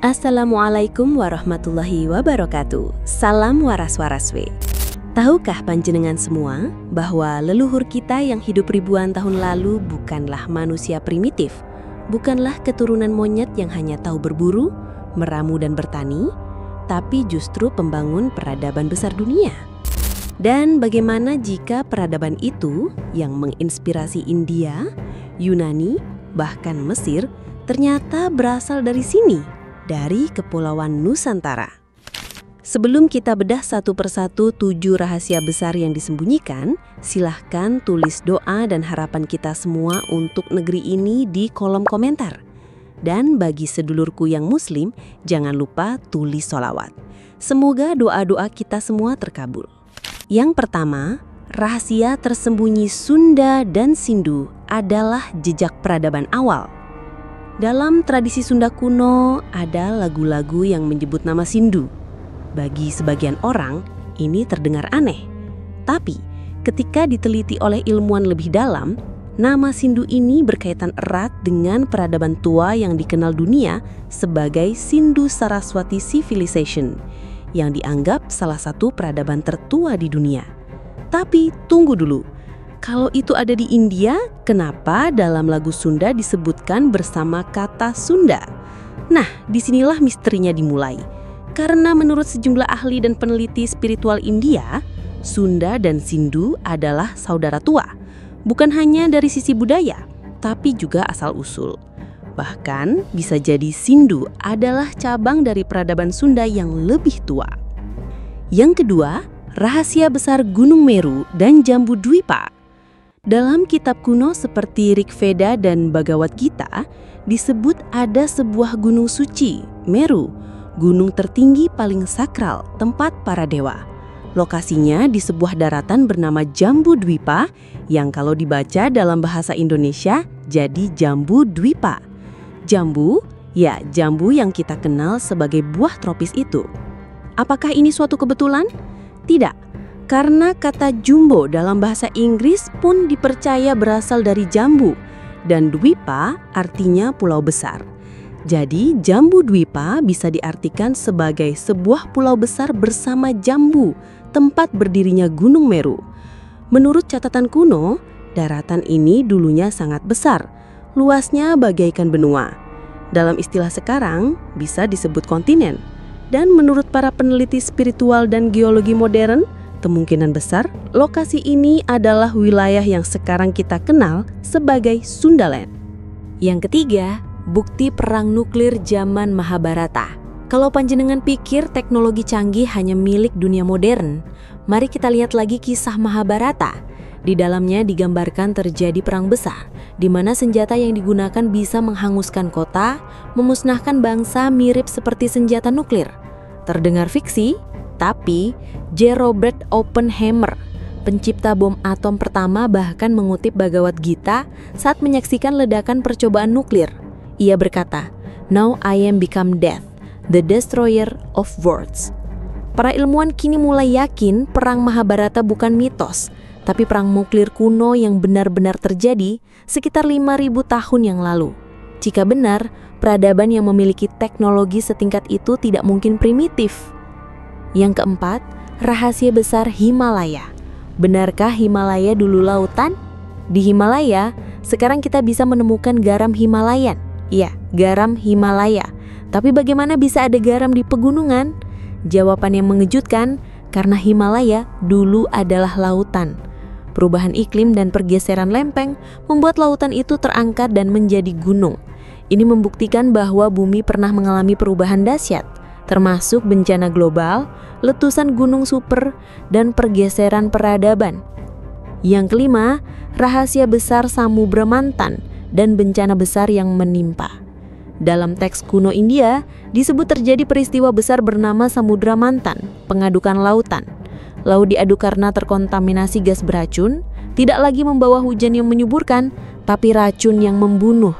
Assalamualaikum warahmatullahi wabarakatuh. Salam waras-waraswe. Tahukah panjenengan semua bahwa leluhur kita yang hidup ribuan tahun lalu bukanlah manusia primitif, bukanlah keturunan monyet yang hanya tahu berburu, meramu dan bertani, tapi justru pembangun peradaban besar dunia. Dan bagaimana jika peradaban itu yang menginspirasi India, Yunani, bahkan Mesir ternyata berasal dari sini? Dari Kepulauan Nusantara. Sebelum kita bedah satu persatu 7 rahasia besar yang disembunyikan, silahkan tulis doa dan harapan kita semua untuk negeri ini di kolom komentar. Dan bagi sedulurku yang muslim, jangan lupa tulis sholawat. Semoga doa-doa kita semua terkabul. Yang pertama, rahasia tersembunyi Sunda dan Sindu adalah jejak peradaban awal. Dalam tradisi Sunda kuno, ada lagu-lagu yang menyebut nama Sindu. Bagi sebagian orang, ini terdengar aneh. Tapi, ketika diteliti oleh ilmuwan lebih dalam, nama Sindu ini berkaitan erat dengan peradaban tua yang dikenal dunia sebagai Sindhu-Saraswati Civilization, yang dianggap salah satu peradaban tertua di dunia. Tapi, tunggu dulu. Kalau itu ada di India, kenapa dalam lagu Sunda disebutkan bersama kata Sunda? Nah, disinilah misterinya dimulai. Karena menurut sejumlah ahli dan peneliti spiritual India, Sunda dan Sindu adalah saudara tua. Bukan hanya dari sisi budaya, tapi juga asal-usul. Bahkan bisa jadi Sindu adalah cabang dari peradaban Sunda yang lebih tua. Yang kedua, rahasia besar Gunung Meru dan Jambu Dwipa. Dalam kitab kuno seperti Rig Veda dan Bhagavad Gita, disebut ada sebuah gunung suci, Meru, gunung tertinggi paling sakral, tempat para dewa. Lokasinya di sebuah daratan bernama Jambu Dwipa, yang kalau dibaca dalam bahasa Indonesia jadi Jambu Dwipa. Jambu, ya jambu yang kita kenal sebagai buah tropis itu. Apakah ini suatu kebetulan? Tidak. Karena kata jumbo dalam bahasa Inggris pun dipercaya berasal dari jambu, dan Dwipa artinya pulau besar. Jadi Jambu Dwipa bisa diartikan sebagai sebuah pulau besar bersama jambu, tempat berdirinya Gunung Meru. Menurut catatan kuno, daratan ini dulunya sangat besar, luasnya bagaikan benua. Dalam istilah sekarang bisa disebut kontinen. Dan menurut para peneliti spiritual dan geologi modern, kemungkinan besar, lokasi ini adalah wilayah yang sekarang kita kenal sebagai Sundaland. Yang ketiga, bukti perang nuklir zaman Mahabharata. Kalau panjenengan pikir teknologi canggih hanya milik dunia modern, mari kita lihat lagi kisah Mahabharata. Di dalamnya digambarkan terjadi perang besar, di mana senjata yang digunakan bisa menghanguskan kota, memusnahkan bangsa mirip seperti senjata nuklir. Terdengar fiksi? Tapi, J. Robert Oppenheimer, pencipta bom atom pertama bahkan mengutip Bhagavad Gita saat menyaksikan ledakan percobaan nuklir. Ia berkata, "Now I am become death, the destroyer of worlds." Para ilmuwan kini mulai yakin perang Mahabharata bukan mitos, tapi perang nuklir kuno yang benar-benar terjadi sekitar 5.000 tahun yang lalu. Jika benar, peradaban yang memiliki teknologi setingkat itu tidak mungkin primitif. Yang keempat, rahasia besar Himalaya. Benarkah Himalaya dulu lautan? Di Himalaya, sekarang kita bisa menemukan garam Himalayan. Iya, garam Himalaya. Tapi bagaimana bisa ada garam di pegunungan? Jawaban yang mengejutkan, karena Himalaya dulu adalah lautan. Perubahan iklim dan pergeseran lempeng membuat lautan itu terangkat dan menjadi gunung. Ini membuktikan bahwa bumi pernah mengalami perubahan dahsyat, termasuk bencana global, letusan gunung super, dan pergeseran peradaban. Yang kelima, rahasia besar Samudra Mantan dan bencana besar yang menimpa. Dalam teks kuno India, disebut terjadi peristiwa besar bernama Samudra Mantan, pengadukan lautan. Laut diaduk karena terkontaminasi gas beracun, tidak lagi membawa hujan yang menyuburkan, tapi racun yang membunuh.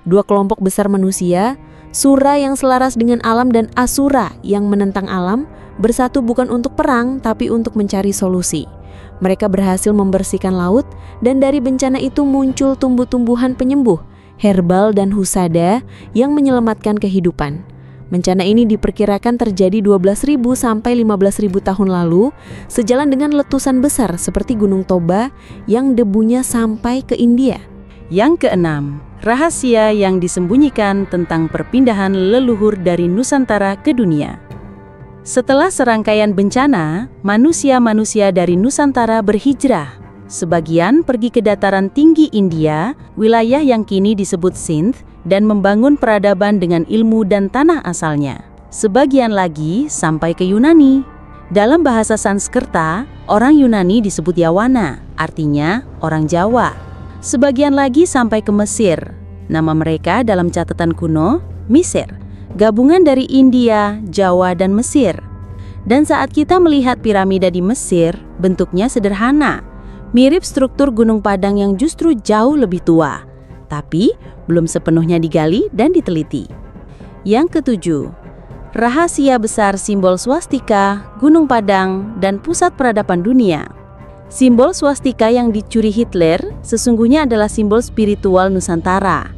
2 kelompok besar manusia, Sura yang selaras dengan alam dan Asura yang menentang alam, bersatu bukan untuk perang tapi untuk mencari solusi. Mereka berhasil membersihkan laut dan dari bencana itu muncul tumbuh-tumbuhan penyembuh, herbal dan husada yang menyelamatkan kehidupan. Bencana ini diperkirakan terjadi 12.000 sampai 15.000 tahun lalu, sejalan dengan letusan besar seperti Gunung Toba yang debunya sampai ke India. Yang keenam, rahasia yang disembunyikan tentang perpindahan leluhur dari Nusantara ke dunia. Setelah serangkaian bencana, manusia-manusia dari Nusantara berhijrah. Sebagian pergi ke dataran tinggi India, wilayah yang kini disebut Sindh, dan membangun peradaban dengan ilmu dan tanah asalnya. Sebagian lagi sampai ke Yunani. Dalam bahasa Sanskerta, orang Yunani disebut Yawana, artinya orang Jawa. Sebagian lagi sampai ke Mesir. Nama mereka dalam catatan kuno, Misir, gabungan dari India, Jawa, dan Mesir. Dan saat kita melihat piramida di Mesir, bentuknya sederhana, mirip struktur Gunung Padang yang justru jauh lebih tua, tapi belum sepenuhnya digali dan diteliti. Yang ketujuh, rahasia besar simbol swastika, Gunung Padang, dan pusat peradaban dunia. Simbol swastika yang dicuri Hitler sesungguhnya adalah simbol spiritual Nusantara.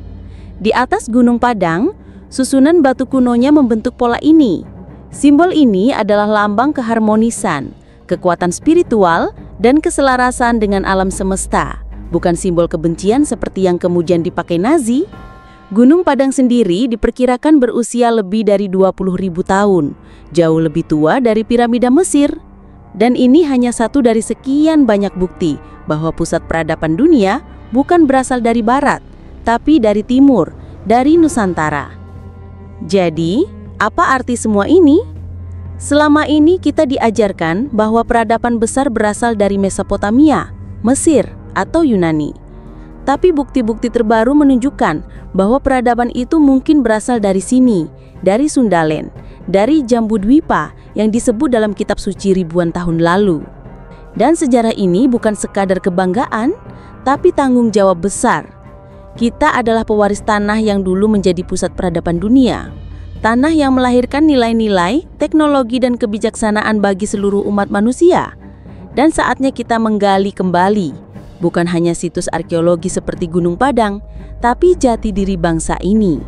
Di atas Gunung Padang, susunan batu kunonya membentuk pola ini. Simbol ini adalah lambang keharmonisan, kekuatan spiritual, dan keselarasan dengan alam semesta, bukan simbol kebencian seperti yang kemudian dipakai Nazi. Gunung Padang sendiri diperkirakan berusia lebih dari 20.000 tahun, jauh lebih tua dari piramida Mesir. Dan ini hanya satu dari sekian banyak bukti bahwa pusat peradaban dunia bukan berasal dari barat, tapi dari timur, dari Nusantara. Jadi, apa arti semua ini? Selama ini kita diajarkan bahwa peradaban besar berasal dari Mesopotamia, Mesir, atau Yunani. Tapi bukti-bukti terbaru menunjukkan bahwa peradaban itu mungkin berasal dari sini, dari Sundalen, dari Jambudwipa yang disebut dalam kitab suci ribuan tahun lalu. Dan sejarah ini bukan sekadar kebanggaan, tapi tanggung jawab besar. Kita adalah pewaris tanah yang dulu menjadi pusat peradaban dunia. Tanah yang melahirkan nilai-nilai, teknologi, dan kebijaksanaan bagi seluruh umat manusia. Dan saatnya kita menggali kembali, bukan hanya situs arkeologi seperti Gunung Padang, tapi jati diri bangsa ini.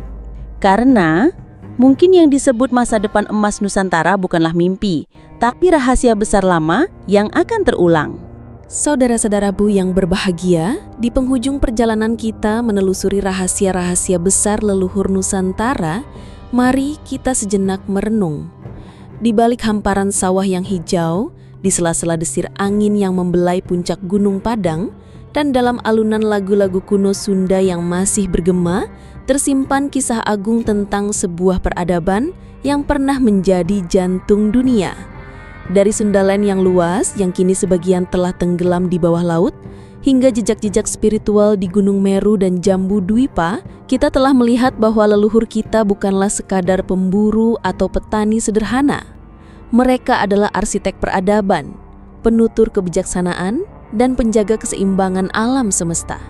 Karena mungkin yang disebut masa depan emas Nusantara bukanlah mimpi, tapi rahasia besar lama yang akan terulang. Saudara-saudaraku yang berbahagia, di penghujung perjalanan kita menelusuri rahasia-rahasia besar leluhur Nusantara, mari kita sejenak merenung. Di balik hamparan sawah yang hijau, di sela-sela desir angin yang membelai puncak Gunung Padang, dan dalam alunan lagu-lagu kuno Sunda yang masih bergema, tersimpan kisah agung tentang sebuah peradaban yang pernah menjadi jantung dunia. Dari Sundalen yang luas, yang kini sebagian telah tenggelam di bawah laut, hingga jejak-jejak spiritual di Gunung Meru dan Jambudwipa, kita telah melihat bahwa leluhur kita bukanlah sekadar pemburu atau petani sederhana. Mereka adalah arsitek peradaban, penutur kebijaksanaan, dan penjaga keseimbangan alam semesta.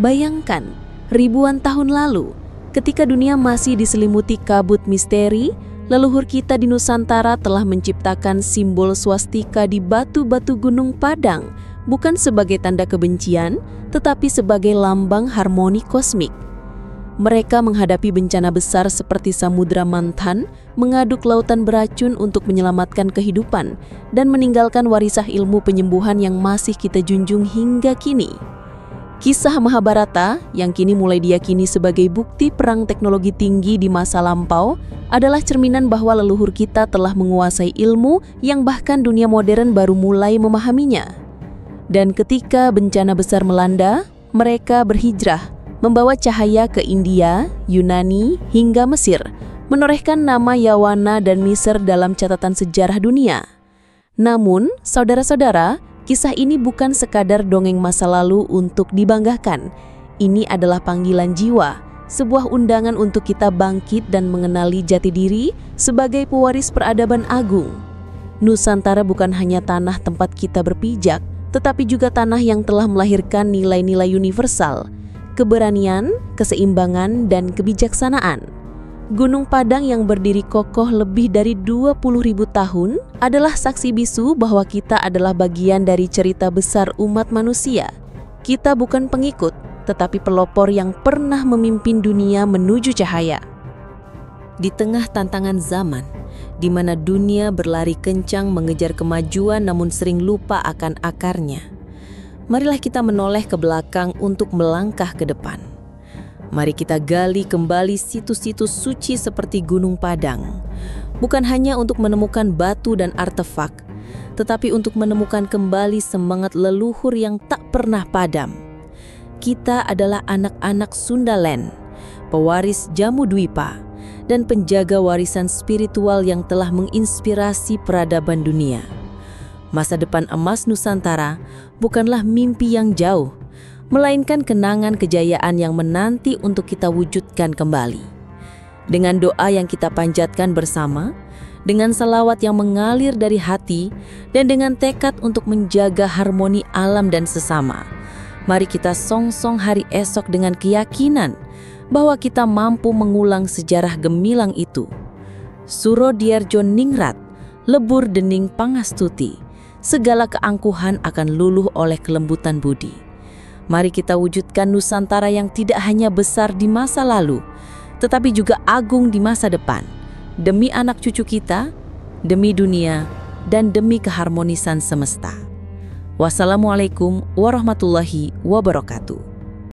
Bayangkan, ribuan tahun lalu, ketika dunia masih diselimuti kabut misteri, leluhur kita di Nusantara telah menciptakan simbol swastika di batu-batu Gunung Padang, bukan sebagai tanda kebencian, tetapi sebagai lambang harmoni kosmik. Mereka menghadapi bencana besar seperti Samudra Manthan, mengaduk lautan beracun untuk menyelamatkan kehidupan, dan meninggalkan warisah ilmu penyembuhan yang masih kita junjung hingga kini. Kisah Mahabharata, yang kini mulai diyakini sebagai bukti perang teknologi tinggi di masa lampau, adalah cerminan bahwa leluhur kita telah menguasai ilmu yang bahkan dunia modern baru mulai memahaminya. Dan ketika bencana besar melanda, mereka berhijrah, membawa cahaya ke India, Yunani, hingga Mesir, menorehkan nama Yawana dan Misr dalam catatan sejarah dunia. Namun, saudara-saudara, kisah ini bukan sekadar dongeng masa lalu untuk dibanggakan. Ini adalah panggilan jiwa, sebuah undangan untuk kita bangkit dan mengenali jati diri sebagai pewaris peradaban agung. Nusantara bukan hanya tanah tempat kita berpijak, tetapi juga tanah yang telah melahirkan nilai-nilai universal, keberanian, keseimbangan, dan kebijaksanaan. Gunung Padang yang berdiri kokoh lebih dari 20.000 tahun adalah saksi bisu bahwa kita adalah bagian dari cerita besar umat manusia. Kita bukan pengikut, tetapi pelopor yang pernah memimpin dunia menuju cahaya. Di tengah tantangan zaman, di mana dunia berlari kencang mengejar kemajuan namun sering lupa akan akarnya, marilah kita menoleh ke belakang untuk melangkah ke depan. Mari kita gali kembali situs-situs suci seperti Gunung Padang, bukan hanya untuk menemukan batu dan artefak, tetapi untuk menemukan kembali semangat leluhur yang tak pernah padam. Kita adalah anak-anak Sundaland, pewaris Jamu Dwipa, dan penjaga warisan spiritual yang telah menginspirasi peradaban dunia. Masa depan emas Nusantara bukanlah mimpi yang jauh, melainkan kenangan kejayaan yang menanti untuk kita wujudkan kembali. Dengan doa yang kita panjatkan bersama, dengan salawat yang mengalir dari hati, dan dengan tekad untuk menjaga harmoni alam dan sesama, mari kita songsong hari esok dengan keyakinan bahwa kita mampu mengulang sejarah gemilang itu. Suro Diyarjo Ningrat, lebur dening pangastuti, segala keangkuhan akan luluh oleh kelembutan budi. Mari kita wujudkan Nusantara yang tidak hanya besar di masa lalu, tetapi juga agung di masa depan, demi anak cucu kita, demi dunia, dan demi keharmonisan semesta. Wassalamualaikum warahmatullahi wabarakatuh.